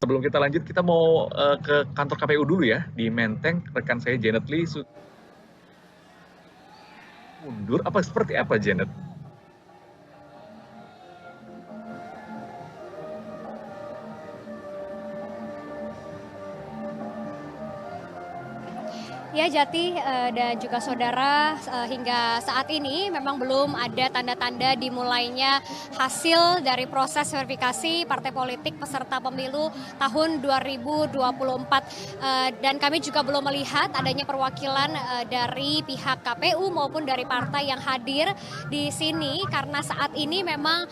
Sebelum kita lanjut, kita mau ke kantor KPU dulu ya, di Menteng. Rekan saya Janet Lee mundur, apa seperti apa Janet? Ya Jati dan juga saudara, hingga saat ini memang belum ada tanda-tanda dimulainya hasil dari proses verifikasi partai politik peserta pemilu tahun 2024. Dan kami juga belum melihat adanya perwakilan dari pihak KPU maupun dari partai yang hadir di sini, karena saat ini memang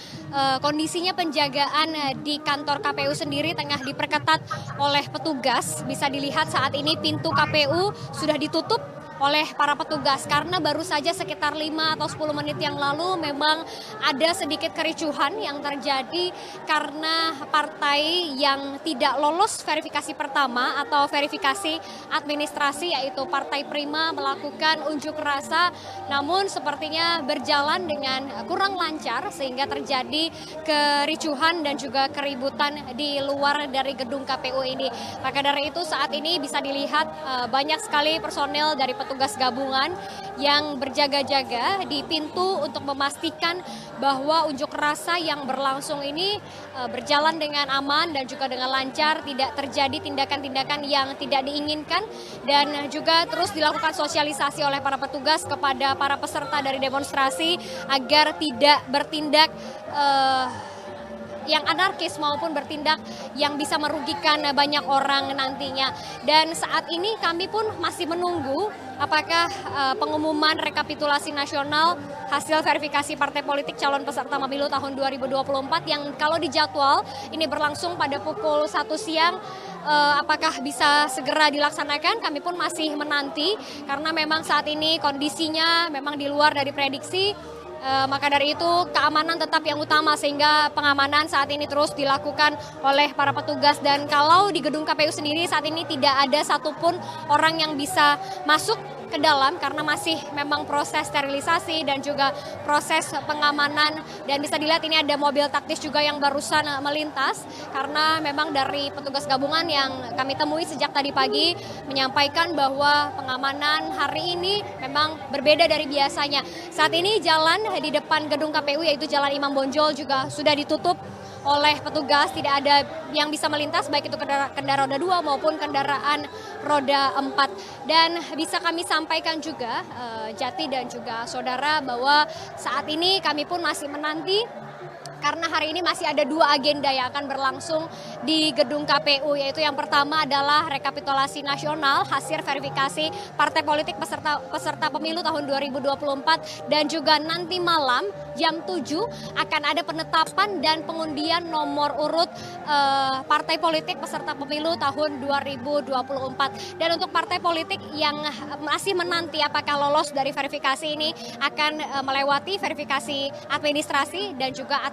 kondisinya penjagaan di kantor KPU sendiri tengah diperketat oleh petugas. Bisa dilihat saat ini pintu KPU sudah ditutup oleh para petugas karena baru saja sekitar 5 atau 10 menit yang lalu memang ada sedikit kericuhan yang terjadi karena partai yang tidak lolos verifikasi pertama atau verifikasi administrasi, yaitu Partai Prima, melakukan unjuk rasa, namun sepertinya berjalan dengan kurang lancar sehingga terjadi kericuhan dan juga keributan di luar dari gedung KPU ini. Maka dari itu saat ini bisa dilihat banyak sekali personel dari petugas gabungan yang berjaga-jaga di pintu untuk memastikan bahwa unjuk rasa yang berlangsung ini berjalan dengan aman dan juga dengan lancar, tidak terjadi tindakan-tindakan yang tidak diinginkan, dan juga terus dilakukan sosialisasi oleh para petugas kepada para peserta dari demonstrasi agar tidak bertindak yang anarkis maupun bertindak yang bisa merugikan banyak orang nantinya. Dan saat ini kami pun masih menunggu apakah pengumuman rekapitulasi nasional hasil verifikasi partai politik calon peserta pemilu tahun 2024 yang kalau dijadwal ini berlangsung pada pukul 1 siang, apakah bisa segera dilaksanakan, kami pun masih menanti karena memang saat ini kondisinya memang di luar dari prediksi. Maka dari itu keamanan tetap yang utama sehingga pengamanan saat ini terus dilakukan oleh para petugas, dan kalau di gedung KPU sendiri saat ini tidak ada satupun orang yang bisa masuk ke dalam karena masih memang proses sterilisasi dan juga proses pengamanan. Dan bisa dilihat ini ada mobil taktis juga yang barusan melintas karena memang dari petugas gabungan yang kami temui sejak tadi pagi menyampaikan bahwa pengamanan hari ini memang berbeda dari biasanya. Saat ini jalan di depan gedung KPU yaitu Jalan Imam Bonjol juga sudah ditutup oleh petugas, tidak ada yang bisa melintas baik itu kendaraan roda 2 maupun kendaraan roda 4. Dan bisa kami sampaikan juga Jati dan juga saudara bahwa saat ini kami pun masih menanti karena hari ini masih ada 2 agenda yang akan berlangsung di gedung KPU, yaitu yang pertama adalah rekapitulasi nasional hasil verifikasi partai politik peserta pemilu tahun 2024, dan juga nanti malam jam 7 akan ada penetapan dan pengundian nomor urut partai politik peserta pemilu tahun 2024. Dan untuk partai politik yang masih menanti apakah lolos dari verifikasi ini akan melewati verifikasi administrasi dan juga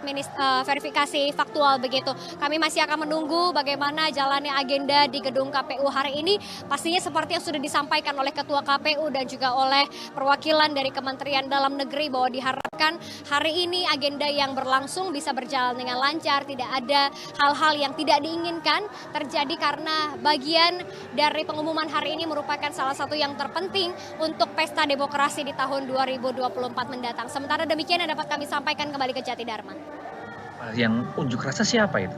verifikasi faktual begitu. Kami masih akan menunggu bagaimana jalannya agenda di gedung KPU hari ini. Pastinya seperti yang sudah disampaikan oleh Ketua KPU dan juga oleh perwakilan dari Kementerian Dalam Negeri bahwa diharapkan hari ini agenda yang berlangsung bisa berjalan dengan lancar, tidak ada hal-hal yang tidak diinginkan terjadi karena bagian dari pengumuman hari ini merupakan salah satu yang terpenting untuk pesta demokrasi di tahun 2024 mendatang. Sementara demikian yang dapat kami sampaikan, kembali ke Jati Dharma. Yang unjuk rasa siapa itu?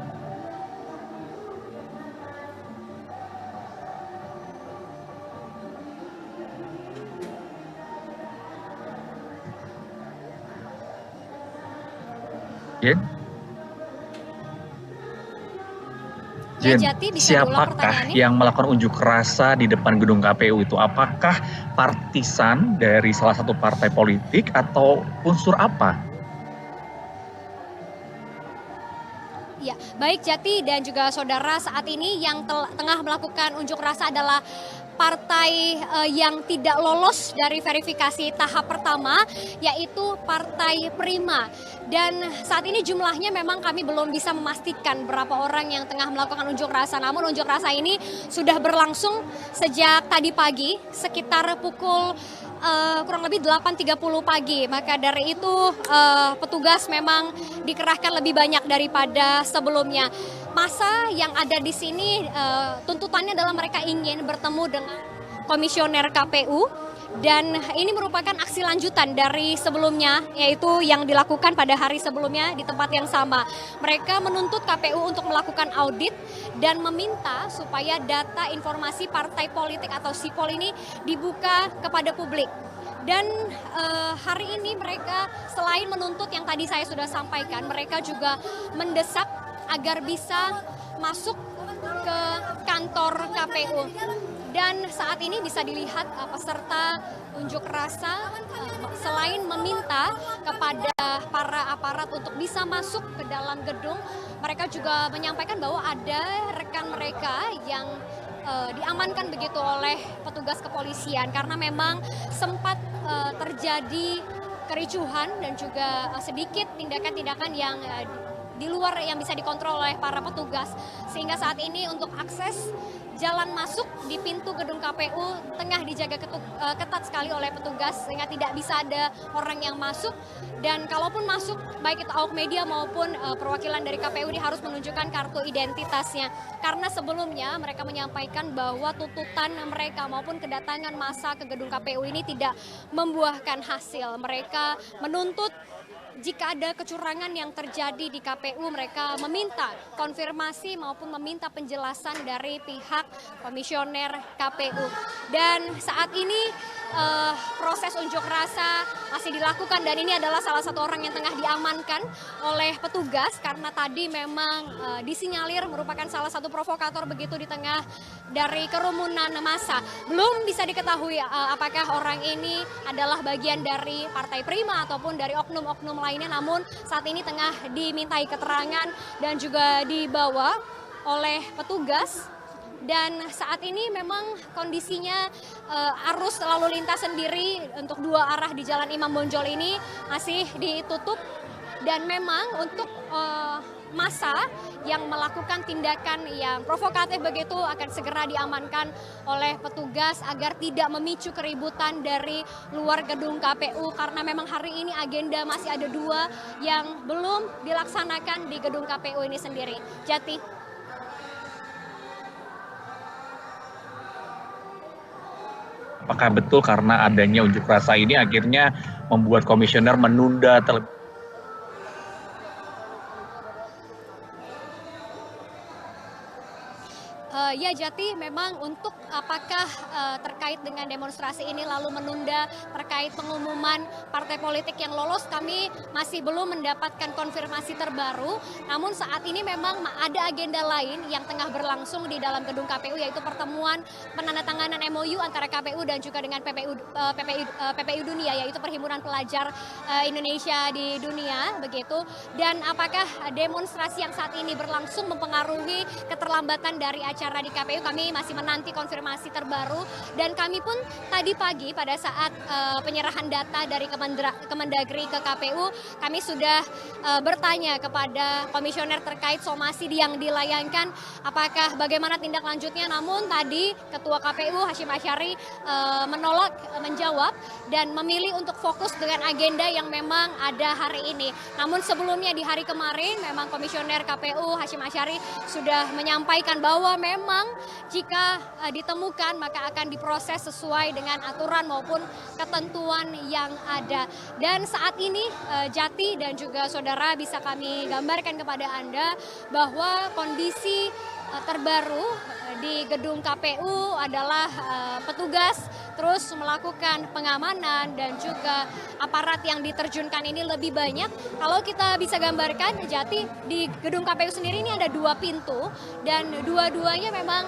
Jen? Ya, Jen, Jati, bisa diulang siapakah pertanyaannya? yang melakukan unjuk rasa di depan gedung KPU itu? Apakah partisan dari salah satu partai politik atau unsur apa? Ya, baik Jati dan juga saudara, saat ini yang tengah melakukan unjuk rasa adalah partai yang tidak lolos dari verifikasi tahap pertama, yaitu Partai Prima. Dan saat ini jumlahnya memang kami belum bisa memastikan berapa orang yang tengah melakukan unjuk rasa. Namun unjuk rasa ini sudah berlangsung sejak tadi pagi sekitar pukul kurang lebih 8.30 pagi. Maka dari itu petugas memang dikerahkan lebih banyak daripada sebelumnya. Massa yang ada di sini tuntutannya adalah mereka ingin bertemu dengan komisioner KPU. Dan ini merupakan aksi lanjutan dari sebelumnya, yaitu yang dilakukan pada hari sebelumnya di tempat yang sama. Mereka menuntut KPU untuk melakukan audit dan meminta supaya data informasi partai politik atau sipol ini dibuka kepada publik. Dan hari ini mereka selain menuntut yang tadi saya sudah sampaikan, mereka juga mendesak agar bisa masuk ke kantor KPU. Dan saat ini bisa dilihat peserta unjuk rasa selain meminta kepada para aparat untuk bisa masuk ke dalam gedung, mereka juga menyampaikan bahwa ada rekan mereka yang diamankan begitu oleh petugas kepolisian karena memang sempat terjadi kericuhan dan juga sedikit tindakan-tindakan yang di luar yang bisa dikontrol oleh para petugas, sehingga saat ini untuk akses jalan masuk di pintu gedung KPU tengah dijaga ketat sekali oleh petugas sehingga tidak bisa ada orang yang masuk, dan kalaupun masuk baik itu awak media maupun perwakilan dari KPU ini harus menunjukkan kartu identitasnya karena sebelumnya mereka menyampaikan bahwa tuntutan mereka maupun kedatangan massa ke gedung KPU ini tidak membuahkan hasil. Mereka menuntut jika ada kecurangan yang terjadi di KPU, mereka meminta konfirmasi maupun meminta penjelasan dari pihak komisioner KPU. Dan saat ini proses unjuk rasa masih dilakukan dan ini adalah salah satu orang yang tengah diamankan oleh petugas karena tadi memang disinyalir merupakan salah satu provokator begitu di tengah dari kerumunan massa. Belum bisa diketahui apakah orang ini adalah bagian dari Partai Prima ataupun dari oknum-oknum lainnya, namun saat ini tengah dimintai keterangan dan juga dibawa oleh petugas. Dan saat ini memang kondisinya arus lalu lintas sendiri untuk dua arah di Jalan Imam Bonjol ini masih ditutup dan memang untuk massa yang melakukan tindakan yang provokatif begitu akan segera diamankan oleh petugas agar tidak memicu keributan dari luar gedung KPU karena memang hari ini agenda masih ada dua yang belum dilaksanakan di gedung KPU ini sendiri. Jati. Apakah betul karena adanya unjuk rasa ini akhirnya membuat komisioner menunda terlebih Ya Jati, memang untuk apakah terkait dengan demonstrasi ini lalu menunda terkait pengumuman partai politik yang lolos, kami masih belum mendapatkan konfirmasi terbaru. Namun saat ini memang ada agenda lain yang tengah berlangsung di dalam gedung KPU, yaitu pertemuan penandatanganan MOU antara KPU dan juga dengan PPI Dunia, yaitu Perhimpunan Pelajar Indonesia di Dunia, begitu. Dan apakah demonstrasi yang saat ini berlangsung mempengaruhi keterlambatan dari acara di KPU, kami masih menanti konfirmasi terbaru. Dan kami pun tadi pagi pada saat penyerahan data dari Kemendagri ke KPU, kami sudah bertanya kepada komisioner terkait somasi yang dilayangkan, apakah bagaimana tindak lanjutnya. Namun tadi Ketua KPU Hasyim Asyari menolak menjawab dan memilih untuk fokus dengan agenda yang memang ada hari ini. Namun sebelumnya di hari kemarin memang komisioner KPU Hasyim Asyari sudah menyampaikan bahwa memang jika ditemukan maka akan diproses sesuai dengan aturan maupun ketentuan yang ada. Dan saat ini Jati dan juga saudara bisa kami gambarkan kepada Anda bahwa kondisi terbaru di gedung KPU adalah petugas terus melakukan pengamanan dan juga aparat yang diterjunkan ini lebih banyak. Kalau kita bisa gambarkan Jati, di gedung KPU sendiri ini ada dua pintu dan dua-duanya memang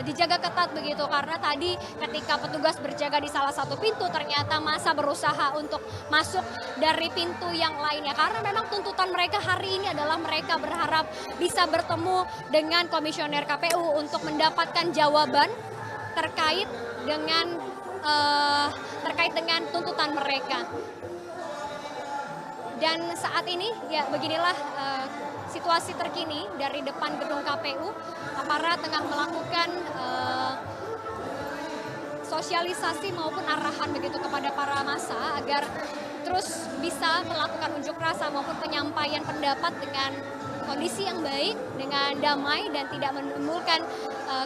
dijaga ketat begitu karena tadi ketika petugas berjaga di salah satu pintu ternyata massa berusaha untuk masuk dari pintu yang lainnya karena memang tuntutan mereka hari ini adalah mereka berharap bisa bertemu dengan komisioner KPU untuk mendapatkan jawaban terkait dengan tuntutan mereka. Dan saat ini ya beginilah situasi terkini dari depan gedung KPU. Aparat tengah melakukan sosialisasi maupun arahan begitu kepada para massa agar terus bisa melakukan unjuk rasa maupun penyampaian pendapat dengan kondisi yang baik, dengan damai dan tidak menimbulkan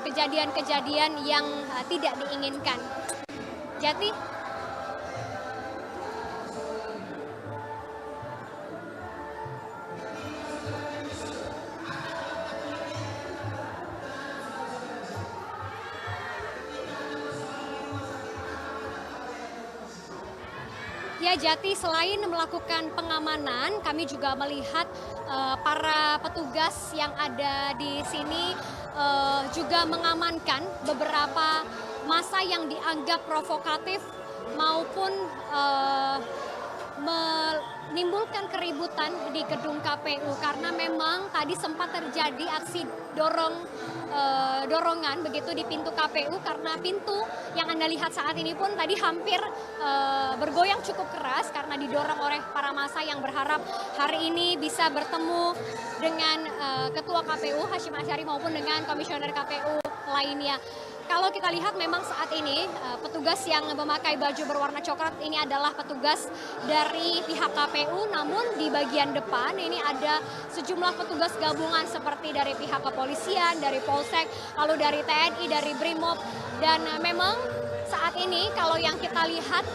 kejadian-kejadian yang tidak diinginkan. Jati. Ya Jati, selain melakukan pengamanan, kami juga melihat para petugas yang ada di sini juga mengamankan beberapa massa yang dianggap provokatif maupun menimbulkan keributan di gedung KPU karena memang tadi sempat terjadi aksi dorongan begitu di pintu KPU karena pintu yang Anda lihat saat ini pun tadi hampir bergoyang cukup keras karena didorong oleh para massa yang berharap hari ini bisa bertemu dengan Ketua KPU Hasyim Asyari maupun dengan Komisioner KPU lainnya. Kalau kita lihat memang saat ini petugas yang memakai baju berwarna coklat ini adalah petugas dari pihak KPU, namun di bagian depan ini ada sejumlah petugas gabungan seperti dari pihak kepolisian, dari Polsek, lalu dari TNI, dari Brimob, dan memang saat ini kalau yang kita lihat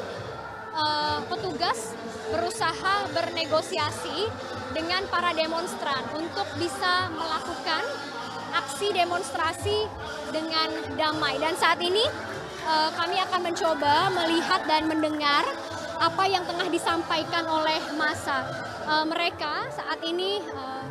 petugas berusaha bernegosiasi dengan para demonstran untuk bisa melakukan aksi demonstrasi dengan damai. Dan saat ini kami akan mencoba melihat dan mendengar apa yang tengah disampaikan oleh massa. Mereka saat ini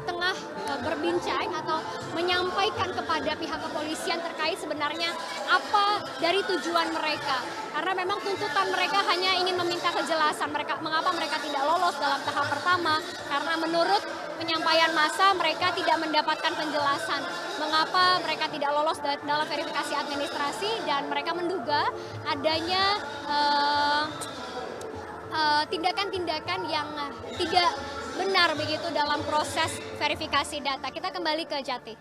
tengah berbincang atau menyampaikan kepada pihak kepolisian terkait sebenarnya apa dari tujuan mereka. Karena memang tuntutan mereka hanya ingin meminta kejelasan mengapa mereka tidak lolos dalam tahap pertama. Karena menurut penyampaian massa mereka tidak mendapatkan penjelasan mengapa mereka tidak lolos dalam verifikasi administrasi dan mereka menduga adanya tindakan-tindakan yang tidak benar begitu dalam proses verifikasi data. Kita kembali ke Jati.